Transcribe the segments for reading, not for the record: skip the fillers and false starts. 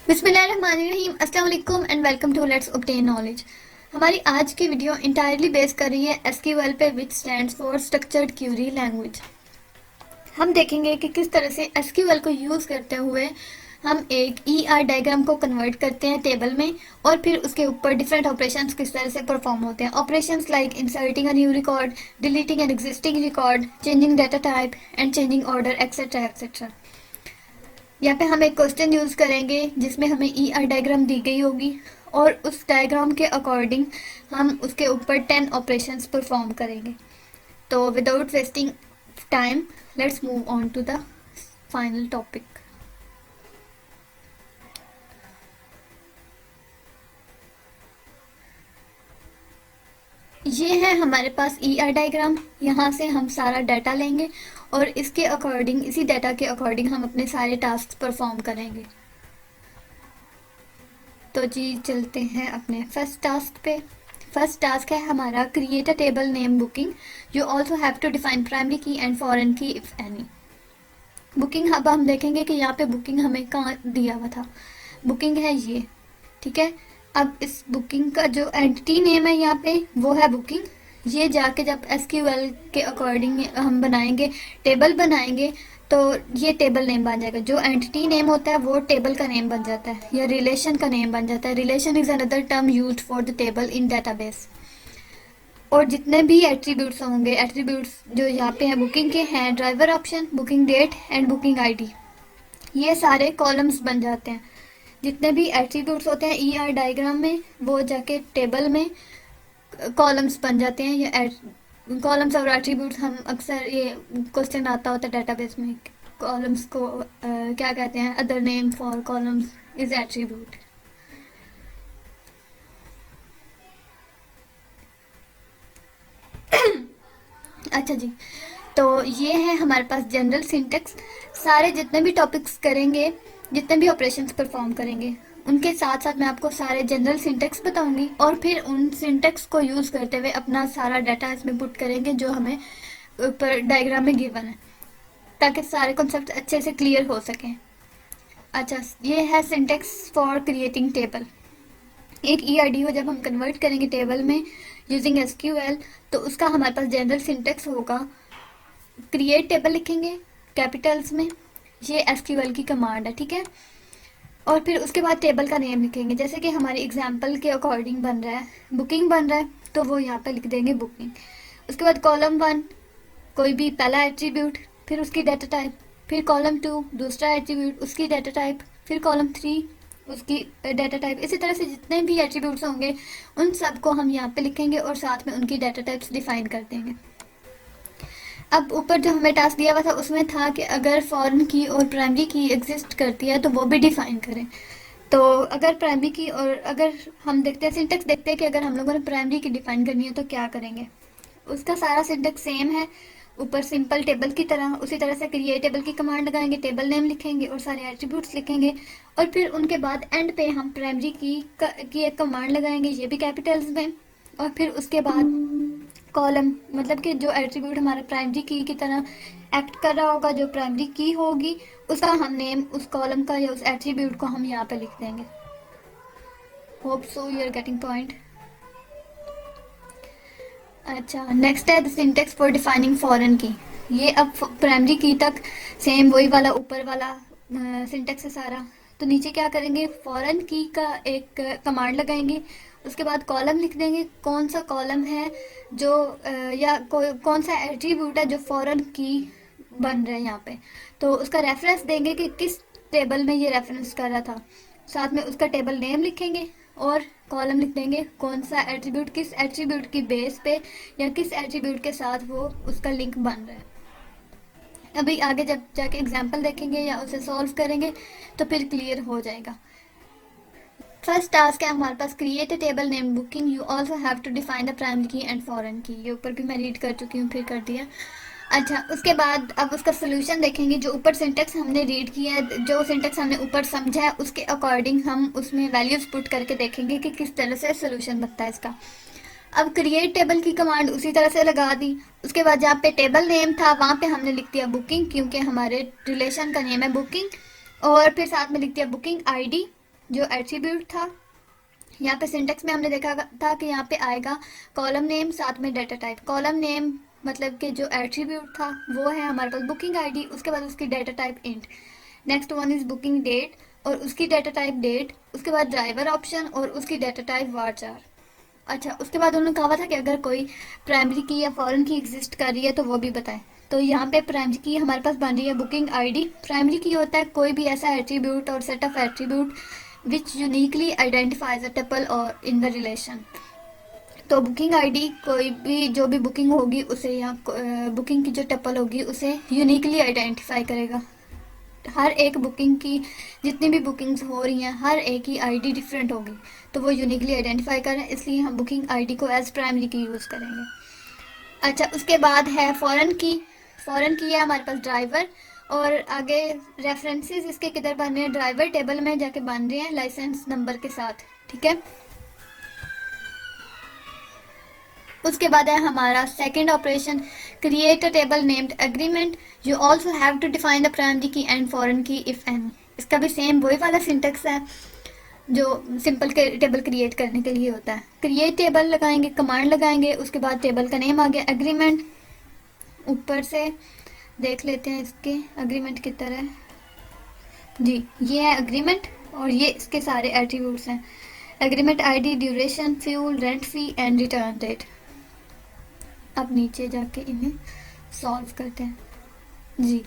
बिस्मिल्लाहिर्रहमानिर्रहीम, अस्सलाम वालेकुम and welcome to let's obtain knowledge. हमारी आज की वीडियो इंटायरली बेस कर रही है एसक्यूएल पे, विच stands for structured query language. हम देखेंगे कि किस तरह से एसक्यूएल को यूज़ करते हुए हम एक ईआर डायग्राम को कन्वर्ट करते हैं टेबल में, और फिर उसके ऊपर डिफरेंट ऑपरेशंस किस तरह से परफॉर्म होते हैं। Operations like inserting a new record, deleting an existing record, changing data type and changing order etcetera etcetera. यहाँ पे हम एक क्वेश्चन यूज़ करेंगे जिसमें हमें ईआर डायग्राम दी गई होगी, और उस डायग्राम के अकॉर्डिंग हम उसके ऊपर 10 ऑपरेशंस परफॉर्म करेंगे। तो without wasting time, let's move on to the final topic. ये है हमारे पास ईआर डायग्राम। यहाँ से हम सारा डाटा लेंगे और इसके अकॉर्डिंग, इसी डाटा के अकॉर्डिंग हम अपने सारे टास्क परफॉर्म करेंगे। तो जी चलते हैं अपने फर्स्ट टास्क पे। फर्स्ट टास्क है हमारा create a table name booking. You also have to define primary key and foreign key if any. Booking, अब हम देखेंगे कि यहाँ पे बुकिंग हमें कहाँ दिया हुआ था। बुकिंग है ये, ठीक है। अब इस बुकिंग का जो एंटिटी नेम है यहाँ पे वो है बुकिंग। ये जाके जब एसक्यूएल के अकॉर्डिंग हम बनाएंगे, टेबल बनाएंगे, तो ये टेबल नेम बन जाएगा। जो एंटिटी नेम होता है वो टेबल का नेम बन जाता है या रिलेशन का नेम बन जाता है। Relation is another term used for the table in database. और जितने भी एट्रीब्यूट्स होंगे, एट्रीब्यूट्स जो यहाँ पे हैं बुकिंग के हैं driver option, booking date and booking ID, ये सारे कॉलम्स बन जाते हैं। जितने भी एट्रीब्यूट्स होते हैं ईआर डायग्राम में वो जाके टेबल में कॉलम्स बन जाते हैं। ये कॉलम्स और एट्रीब्यूट्स, हम अक्सर ये क्वेश्चन आता होता है डेटाबेस में, कॉलम्स को क्या कहते हैं, other name for columns is attribute. अच्छा जी, तो ये है हमारे पास जनरल सिंटेक्स। सारे जितने भी टॉपिक्स करेंगे, जितने भी ऑपरेशंस परफॉर्म करेंगे, उनके साथ साथ मैं आपको सारे जनरल सिंटेक्स बताऊंगी, और फिर उन सिंटेक्स को यूज़ करते हुए अपना सारा डाटा इसमें पुट करेंगे जो हमें ऊपर डायग्राम में गिवन है, ताकि सारे कॉन्सेप्ट अच्छे से क्लियर हो सकें। अच्छा, ये है सिंटेक्स फॉर क्रिएटिंग टेबल। एक ईआरडी को जब हम कन्वर्ट करेंगे टेबल में यूजिंग एसक्यूएल, तो उसका हमारे पास जनरल सिंटेक्स होगा। क्रिएट टेबल लिखेंगे कैपिटल्स में, ये एसक्यूएल की कमांड है, ठीक है। और फिर उसके बाद टेबल का नेम लिखेंगे, जैसे कि हमारे एग्जाम्पल के अकॉर्डिंग बन रहा है, बुकिंग बन रहा है तो वो यहाँ पे लिख देंगे बुकिंग। उसके बाद कॉलम 1 कोई भी पहला एट्रीब्यूट, फिर उसकी डाटा टाइप, फिर कॉलम 2 दूसरा एट्रीब्यूट उसकी डाटा टाइप, फिर कॉलम 3 उसकी डाटा टाइप। इसी तरह से जितने भी एट्रीब्यूट्स होंगे उन सबको हम यहाँ पे लिखेंगे और साथ में उनकी डाटा टाइप्स डिफाइन कर देंगे। अब ऊपर जो हमें टास्क दिया हुआ था उसमें था कि अगर फॉरेन की और प्राइमरी की एग्जिस्ट करती है तो वो भी डिफाइन करें। तो अगर प्राइमरी की, और अगर हम देखते हैं सिंटेक्स, देखते हैं कि अगर हम लोगों ने प्राइमरी की डिफाइन करनी है तो क्या करेंगे। उसका सारा सिंटेक्स सेम है, ऊपर सिंपल टेबल की तरह। उसी तरह से क्रिएट टेबल की कमांड लगाएंगे, टेबल नेम लिखेंगे और सारे एट्रीब्यूट्स लिखेंगे, और फिर उनके बाद एंड पे हम प्राइमरी की एक कमांड लगाएंगे, ये भी कैपिटल्स में। और फिर उसके बाद कॉलम, मतलब कि जो एट्रीब्यूट हमारा प्राइमरी की तरह एक्ट कर रहा होगा, जो प्राइमरी की होगी, उसका हम नेम उस कॉलम का या उस एट्रीब्यूट को हम यहाँ पे लिख देंगे। Hope so you are getting point. अच्छा, नेक्स्ट है the syntax for defining foreign key. ये अब प्राइमरी की तक सेम वही वाला ऊपर वाला सिंटेक्स है सारा। तो नीचे क्या करेंगे, फॉरेन की का एक कमांड लगाएंगे, उसके बाद कॉलम लिख देंगे, कौन सा कॉलम है जो या कौन सा एट्रीब्यूट है जो फॉरेन की बन रहा है यहाँ पे, तो उसका रेफरेंस देंगे कि किस टेबल में ये रेफरेंस कर रहा था। साथ में उसका टेबल नेम लिखेंगे और कॉलम लिख देंगे कौन सा एट्रीब्यूट किस एट्रीब्यूट की बेस पे या किस एट्रीब्यूट के साथ वो उसका लिंक बन रहा है। अभी आगे जब जाके एग्जाम्पल देखेंगे या उसे सॉल्व करेंगे तो फिर क्लियर हो जाएगा। फर्स्ट टास्क है हमारे पास create a table name booking. You also have to define the primary key and foreign key. ये ऊपर भी मैं रीड कर चुकी हूँ, फिर कर दिया। अच्छा, उसके बाद अब उसका सोल्यूशन देखेंगे। जो ऊपर सिंटेक्स हमने रीड किया है, जो सिंटेक्स हमने ऊपर समझा है, उसके अकॉर्डिंग हम उसमें वैल्यूज पुट करके देखेंगे कि किस तरह से सोल्यूशन बनता है इसका। अब क्रिएट टेबल की कमांड उसी तरह से लगा दी। उसके बाद जहाँ पे टेबल नेम था वहाँ पे हमने लिख दिया बुकिंग, क्योंकि हमारे रिलेशन का नेम है बुकिंग। और फिर साथ में लिख दिया बुकिंग आईडी, जो एट्रीब्यूट था, यहाँ पे सिंटेक्स में हमने देखा था कि यहाँ पे आएगा कॉलम नेम साथ में डाटा टाइप। कॉलम नेम मतलब कि जो एट्रीब्यूट था वो है हमारे पास बुकिंग आईडी, उसके बाद उसकी data type int, next one is booking date और उसकी डाटा टाइप डेट, उसके बाद ड्राइवर ऑप्शन और उसकी डाटा टाइप varchar। अच्छा, उसके बाद उन्होंने कहा था कि अगर कोई प्राइमरी की या फॉरेन की एग्जिस्ट कर रही है तो वो भी बताएं। तो यहाँ पे प्राइमरी की हमारे पास बन रही है बुकिंग आईडी। प्राइमरी की होता है कोई भी ऐसा एट्रीब्यूट और set of attribute which uniquely identifies a tuple और इन द रिलेशन। तो बुकिंग आईडी कोई भी जो भी बुकिंग होगी उसे, या बुकिंग की जो टपल होगी उसे यूनिकली आइडेंटिफाई करेगा। हर एक बुकिंग की जितनी भी बुकिंग्स हो रही हैं हर एक की आईडी डिफरेंट होगी, तो वो यूनिकली आइडेंटिफाई करें, इसलिए हम बुकिंग आईडी को एज प्राइमरी की यूज़ करेंगे। अच्छा, उसके बाद है फॉरेन की। फॉरेन की है हमारे पास ड्राइवर, और आगे रेफरेंसेस इसके किधर बन रहे हैं, ड्राइवर टेबल में जाके बन रहे हैं लाइसेंस नंबर के साथ, ठीक है। उसके बाद है हमारा second operation, create a table named agreement. You also have to define the primary key and foreign key if any. इसका भी सेम वही वाला सिंटेक्स है जो सिंपल के टेबल क्रिएट करने के लिए होता है। क्रिएट टेबल लगाएंगे, कमांड लगाएंगे, उसके बाद टेबल का नेम आ गया एग्रीमेंट। ऊपर से देख लेते हैं इसके एग्रीमेंट की तरह, जी ये है एग्रीमेंट और ये इसके सारे एट्रीब्यूट्स हैं। Agreement ID, duration, fuel, rent fee and return date. अब नीचे जाके इन्हें सॉल्व करते हैं। जी,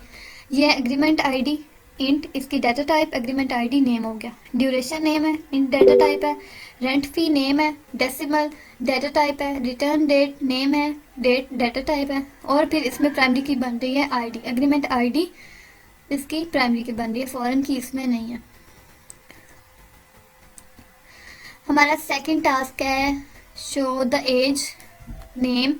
ये एग्रीमेंट आईडी इंट, इसकी data type agreement ID name हो गया, ड्यूरेशन नेम है, इंट डाटा टाइप है, रेंट फी नेम है, डेसिमल डाटा टाइप है, रिटर्न डेट नेम है, डेट डाटा टाइप है, और फिर इसमें प्राइमरी की बन रही है आईडी। एग्रीमेंट आईडी इसकी प्राइमरी की बन रही है, फॉरेन की इसमें नहीं है। हमारा सेकंड टास्क है show the age name.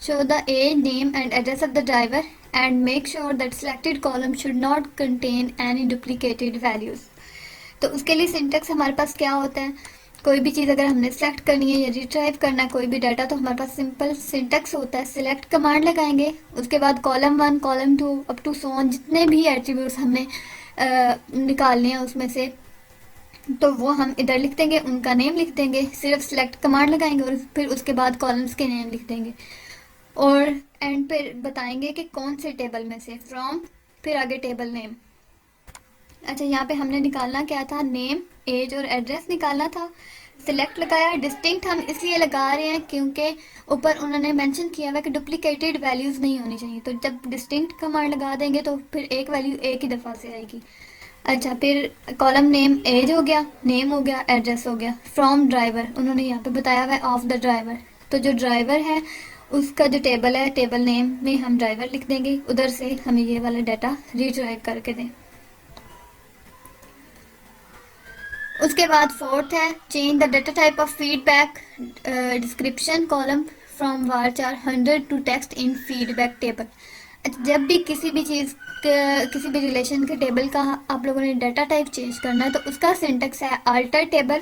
Show the age, name and address of the driver and make sure that selected column should not contain any duplicated values। तो उसके लिए सिंटेक्स हमारे पास क्या होता है, कोई भी चीज़ अगर हमने सेलेक्ट करनी है या रिट्राइव करना है कोई भी डाटा, तो हमारे पास सिंपल सिंटेक्स होता है, सिलेक्ट कमांड लगाएंगे, उसके बाद column 1 column 2 up to so on, जितने भी एट्रीब्यूट्स हमने निकालने हैं उसमें से, तो वो हम इधर लिख देंगे, उनका नेम लिख देंगे, सिर्फ सिलेक्ट कमांड लगाएंगे और फिर उसके बाद कॉलम्स के नेम लिख देंगे, और एंड पे बताएंगे कि कौन से टेबल में से, फ्रॉम, फिर आगे टेबल नेम। अच्छा, यहाँ पे हमने निकालना क्या था, नेम, एज और एड्रेस निकालना था। सिलेक्ट लगाया, डिस्टिंक्ट हम इसलिए लगा रहे हैं क्योंकि ऊपर उन्होंने मेंशन किया हुआ कि डुप्लीकेटेड वैल्यूज़ नहीं होनी चाहिए, तो जब डिस्टिंक्ट कमांड लगा देंगे तो फिर एक वैल्यू एक ही दफ़ा से आएगी। अच्छा, फिर कॉलम नेम, एज हो गया, नेम हो गया, एड्रेस हो गया। फ्रॉम ड्राइवर उन्होंने यहाँ पे बताया हुआ है ऑफ द ड्राइवर, तो जो ड्राइवर है उसका जो टेबल है, टेबल नेम में हम ड्राइवर लिख देंगे, उधर से हमें ये वाला डाटा रिट्राइव करके दें। उसके बाद फोर्थ है change the data type of feedback description column from varchar 100 to text in feedback table. जब भी किसी भी चीज़ किसी भी रिलेशन के टेबल का आप लोगों ने डाटा टाइप चेंज करना है तो उसका सिंटेक्स है अल्टर टेबल,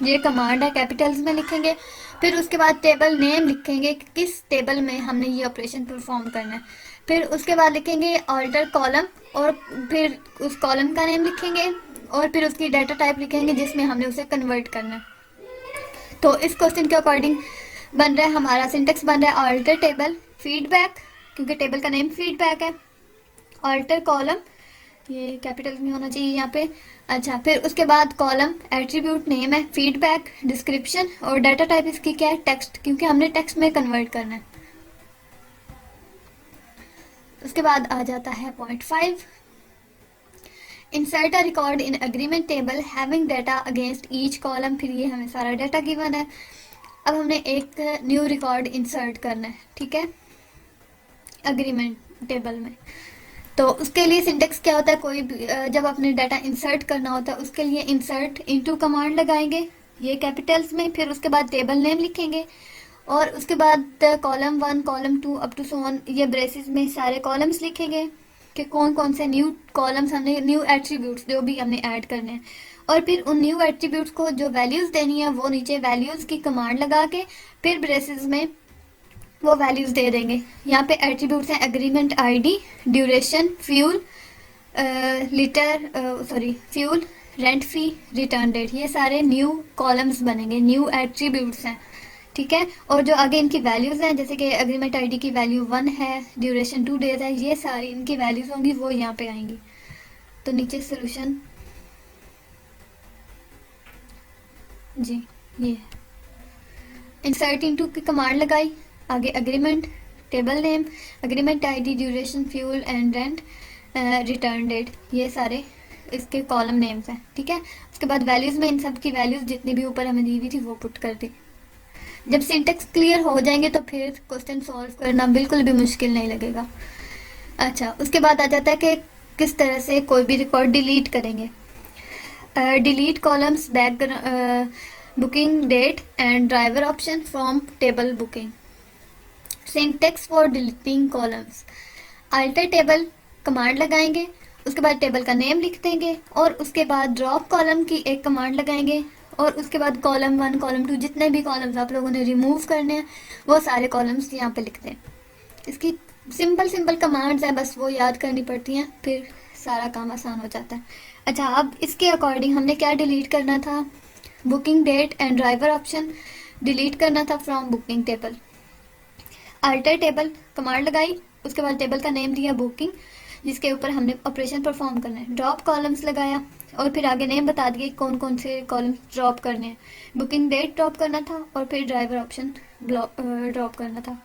ये कमांड है, कैपिटल्स में लिखेंगे, फिर उसके बाद टेबल नेम लिखेंगे कि किस टेबल में हमने ये ऑपरेशन परफॉर्म करना है, फिर उसके बाद लिखेंगे अल्टर कॉलम और फिर उस कॉलम का नेम लिखेंगे और फिर उसकी डाटा टाइप लिखेंगे जिसमें हमने उसे कन्वर्ट करना है। तो इस क्वेश्चन के अकॉर्डिंग बन रहा है हमारा सिंटेक्स, बन रहा है अल्टर टेबल फीडबैक, क्योंकि टेबल का नेम फीडबैक है, अल्टर कॉलम, ये कैपिटल में होना चाहिए यहाँ पे। अच्छा, फिर उसके बाद कॉलम एट्रीब्यूट नेम है, फीडबैक डिस्क्रिप्शन, और डाटा टाइप इसकी क्या है, टेक्स्ट, क्योंकि हमने टेक्स्ट में कन्वर्ट करना है। उसके बाद आ जाता है point 5, insert a record in agreement table having data against each column. फिर ये हमें सारा डाटा गिवन है, अब हमने एक न्यू रिकॉर्ड इंसर्ट करना है, ठीक है, एग्रीमेंट टेबल में। तो उसके लिए सिंटेक्स क्या होता है, कोई जब अपने डाटा इंसर्ट करना होता है उसके लिए इंसर्ट इनटू कमांड लगाएंगे, ये कैपिटल्स में, फिर उसके बाद टेबल नेम लिखेंगे और उसके बाद column 1 column 2 up to so on, ये ब्रेसेस में सारे कॉलम्स लिखेंगे कि कौन कौन से न्यू कॉलम्स हमने, न्यू एट्रीब्यूट्स जो भी हमने ऐड करने हैं, और फिर उन न्यू एट्रीब्यूट्स को जो वैल्यूज़ देनी है वो नीचे वैल्यूज़ की कमांड लगा के फिर ब्रेसेस में वो वैल्यूज़ दे देंगे। यहाँ पे एट्रीब्यूट्स हैं agreement ID, duration, fuel, fuel, rent fee, return date, ये सारे न्यू कॉलम्स बनेंगे, न्यू एट्रीब्यूट्स हैं, ठीक है। और जो आगे इनकी वैल्यूज़ हैं, जैसे कि एग्रीमेंट आईडी की वैल्यू 1 है, ड्यूरेशन 2 डेज है, ये सारी इनकी वैल्यूज़ होंगी, वो यहाँ पे आएंगी। तो नीचे सोल्यूशन जी, ये इंसर्ट इनटू की कमांड लगाई, आगे agreement, table name, agreement ID, duration, fuel and rent, return date, ये सारे इसके कॉलम नेम्स हैं, ठीक है। उसके बाद वैल्यूज़ में इन सब की वैल्यूज़ जितनी भी ऊपर हमें दी हुई थी वो पुट कर दी। जब सिंटेक्स क्लियर हो जाएंगे तो फिर क्वेश्चन सॉल्व करना बिल्कुल भी मुश्किल नहीं लगेगा। अच्छा, उसके बाद आ जाता है कि किस तरह से कोई भी रिकॉर्ड डिलीट करेंगे। Delete columns, back booking date and driver option from table booking. Syntax for deleting columns, alter table command लगाएंगे, उसके बाद टेबल का नेम लिख देंगे और उसके बाद ड्रॉप कॉलम की एक कमांड लगाएंगे और उसके बाद कॉलम 1, कॉलम 2, जितने भी कॉलम्स आप लोगों ने रिमूव करने हैं वो सारे कॉलम्स यहाँ पे लिख दें। इसकी सिंपल कमांड्स हैं, बस वो याद करनी पड़ती हैं, फिर सारा काम आसान हो जाता है। अच्छा, अब इसके अकॉर्डिंग हमने क्या डिलीट करना था, booking date and driver option delete करना था from booking table. Alter table command लगाई, उसके बाद टेबल का नेम दिया बुकिंग, जिसके ऊपर हमने ऑपरेशन परफॉर्म करना है। ड्रॉप कॉलम्स लगाया और फिर आगे नेम बता दिए कौन कौन से कॉलम्स ड्रॉप करने हैं। बुकिंग डेट ड्रॉप करना था और फिर ड्राइवर ऑप्शन ड्रॉप करना था।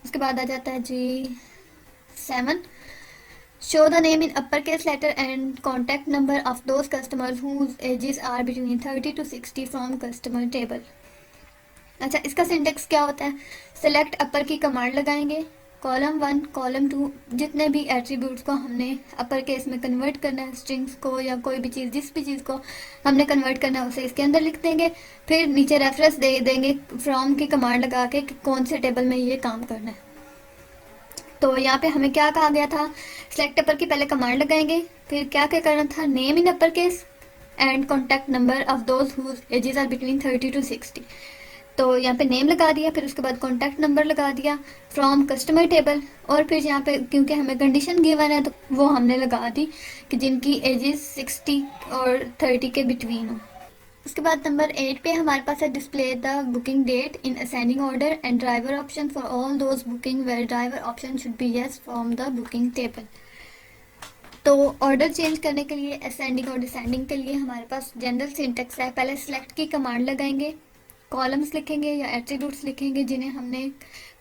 उसके बाद आ जाता है G 7, show the name in upper case letter and contact number of those customers whose ages are between 30 to 60 from customer table. अच्छा, इसका सिंटेक्स क्या होता है, सेलेक्ट अपर की कमांड लगाएंगे, कॉलम 1, कॉलम 2, जितने भी एट्रीब्यूट्स को हमने अपर केस में कन्वर्ट करना है, स्ट्रिंग्स को या कोई भी चीज़, जिस भी चीज़ को हमने कन्वर्ट करना है उसे इसके अंदर लिख देंगे। फिर नीचे रेफरेंस दे देंगे फ्रॉम की कमांड लगा के कि कौन से टेबल में ये काम करना है। तो यहाँ पे हमें क्या कहा गया था, सेलेक्ट अपर की पहले कमांड लगाएंगे, फिर क्या क्या करना था, name in upper case and contact number of those whose ages are between 30 to 60। तो यहाँ पे नेम लगा दिया, फिर उसके बाद कॉन्टैक्ट नंबर लगा दिया फ्रॉम कस्टमर टेबल, और फिर यहाँ पे क्योंकि हमें कंडीशन गिवन है तो वो हमने लगा दी कि जिनकी एजेस 60 और 30 के बिटवीन हो। उसके बाद नंबर 8 पे हमारे पास है display the booking date in ascending order and driver option for all those booking where driver option should be yes from the booking table. तो ऑर्डर चेंज करने के लिए असेंडिंग और डिसेंडिंग के लिए हमारे पास जनरल सिंटेक्स है। पहले सेलेक्ट की कमांड लगाएंगे, कॉलम्स लिखेंगे या एट्रीब्यूट्स लिखेंगे जिन्हें हमने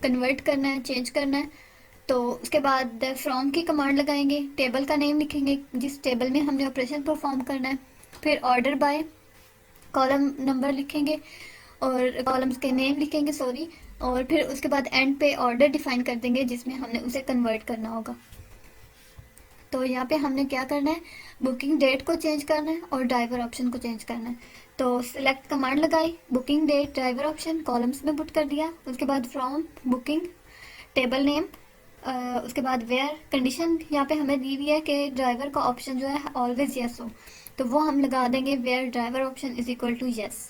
कन्वर्ट करना है, चेंज करना है। तो उसके बाद फ्रॉम की कमांड लगाएंगे, टेबल का नेम लिखेंगे जिस टेबल में हमने ऑपरेशन परफॉर्म करना है, फिर ऑर्डर बाय, कॉलम नंबर लिखेंगे और कॉलम्स के नेम लिखेंगे और फिर उसके बाद एंड पे ऑर्डर डिफाइन कर देंगे जिसमें हमने उसे कन्वर्ट करना होगा। तो यहाँ पे हमने क्या करना है, बुकिंग डेट को चेंज करना है और ड्राइवर ऑप्शन को चेंज करना है। तो सिलेक्ट कमांड लगाई, booking date, driver option columns में पुट कर दिया, उसके बाद फ्रॉम बुकिंग, टेबल नेम, उसके बाद वेयर, कंडीशन यहाँ पे हमें दी हुई है कि ड्राइवर का ऑप्शन जो है ऑलवेज यस हो, तो वो हम लगा देंगे where driver option is equal to yes.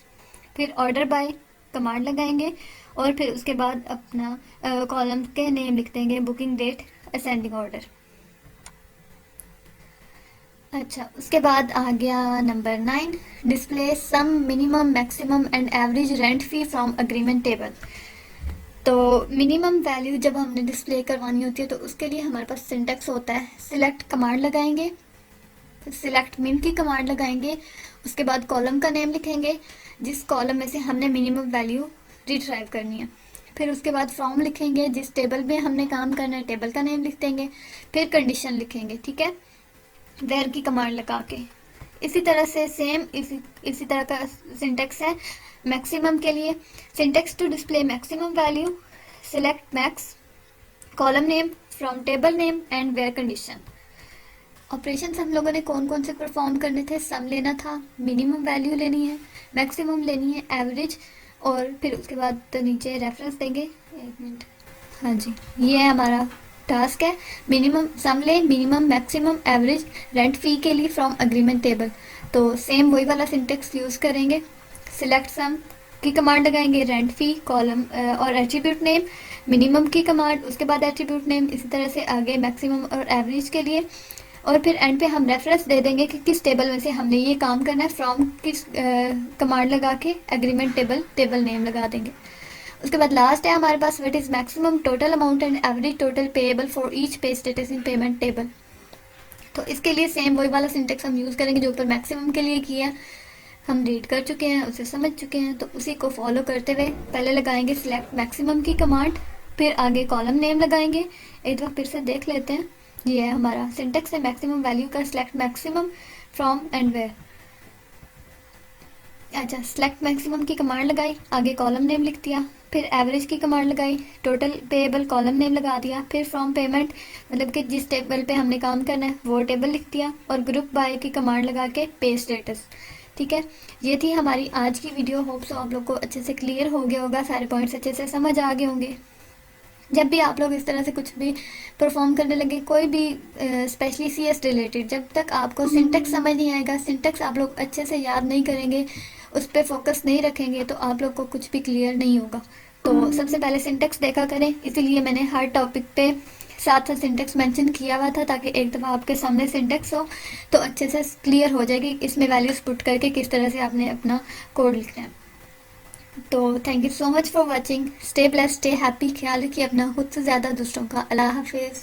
फिर ऑर्डर बाय कमांड लगाएंगे और फिर उसके बाद अपना कॉलम के नेम लिख देंगे, बुकिंग डेट, असेंडिंग ऑर्डर। अच्छा, उसके बाद आ गया number 9, display sum, minimum, maximum and average rent fee from agreement table. तो मिनिमम वैल्यू जब हमने डिस्प्ले करवानी होती है तो उसके लिए हमारे पास सिंटेक्स होता है, सिलेक्ट कमांड लगाएंगे, सिलेक्ट मिन की कमांड लगाएंगे, उसके बाद कॉलम का नेम लिखेंगे जिस कॉलम में से हमने मिनिमम वैल्यू रिट्राइव करनी है, फिर उसके बाद फ्रॉम लिखेंगे, जिस टेबल में हमने काम करना है टेबल का नेम लिख देंगे, फिर कंडीशन लिखेंगे, ठीक है, वेयर की कमांड लगा के। इसी तरह से सेम इसी तरह का सिंटेक्स है मैक्सिमम के लिए, syntax to display maximum value, select max, column name from table name and where condition. Operations हम लोगों ने कौन कौन से परफॉर्म करने थे, सम लेना था, मिनिमम वैल्यू लेनी है, मैक्सिमम लेनी है, एवरेज, और फिर उसके बाद तो नीचे रेफरेंस देंगे। एक मिनट, हाँ जी, ये है हमारा टास्क है, मिनिमम सम ले, मिनिमम, मैक्सिमम, एवरेज, रेंट फी के लिए फ्रॉम अग्रीमेंट टेबल। तो सेम वही वाला सिंटेक्स यूज़ करेंगे, सिलेक्ट सम, की कमांड लगाएंगे, रेंट फी, कॉलम और एट्रीब्यूट नेम, मिनिमम की कमांड, उसके बाद एट्रीब्यूट नेम, इसी तरह से आगे मैक्सिमम और एवरेज के लिए। और फिर एंड पे हम रेफरेंस दे देंगे कि किस टेबल में से हमने ये काम करना है। फ्रॉम किस कमांड लगा के एग्रीमेंट टेबल नेम लगा देंगे। उसके बाद लास्ट है हमारे पास what is maximum total amount and average total payable for each pay status in payment table. तो इसके लिए सेम वही वाला सिंटेक्स हम यूज़ करेंगे जो ऊपर मैक्सिमम के लिए किया, हम रीड कर चुके हैं, उसे समझ चुके हैं। तो उसी को फॉलो करते हुए पहले लगाएंगे सिलेक्ट मैक्सिमम की कमांड, फिर आगे कॉलम नेम लगाएंगे। एक बार फिर से देख लेते हैं, ये है हमारा सिंटेक्स है मैक्सिमम वैल्यू का, select maximum from and where. अच्छा, सिलेक्ट मैक्सिमम की कमांड लगाई, आगे कॉलम नेम लिख दिया, फिर एवरेज की कमांड लगाई, टोटल पेएबल कॉलम नेम लगा दिया, फिर फ्रॉम पेमेंट मतलब कि जिस टेबल पे हमने काम करना है वो टेबल लिख दिया, और ग्रुप बाय की कमांड लगा के पे स्टेटस। ठीक है, ये थी हमारी आज की वीडियो। होप सो आप लोग को अच्छे से क्लियर हो गया होगा, सारे पॉइंट्स अच्छे से समझ आ गए होंगे। जब भी आप लोग इस तरह से कुछ भी परफॉर्म करने लगे, कोई भी स्पेशली सीएस रिलेटेड, जब तक आपको सिंटेक्स समझ नहीं आएगा, सिंटेक्स आप लोग अच्छे से याद नहीं करेंगे, उस पर फोकस नहीं रखेंगे, तो आप लोग को कुछ भी क्लियर नहीं होगा। तो सबसे पहले सिंटेक्स देखा करें, इसीलिए मैंने हर टॉपिक पे साथ साथ सिंटेक्स मेंशन किया हुआ था, ताकि एक दफ़ा आपके सामने सिंटेक्स हो तो अच्छे से क्लियर हो जाएगी इसमें वैल्यूज पुट करके किस तरह से आपने अपना कोड लिखना है। तो thank you so much for watching, stay blessed, stay happy, ख्याल रखिए अपना, खुद से ज़्यादा दूसरों का। अल्लाह हाफिज़।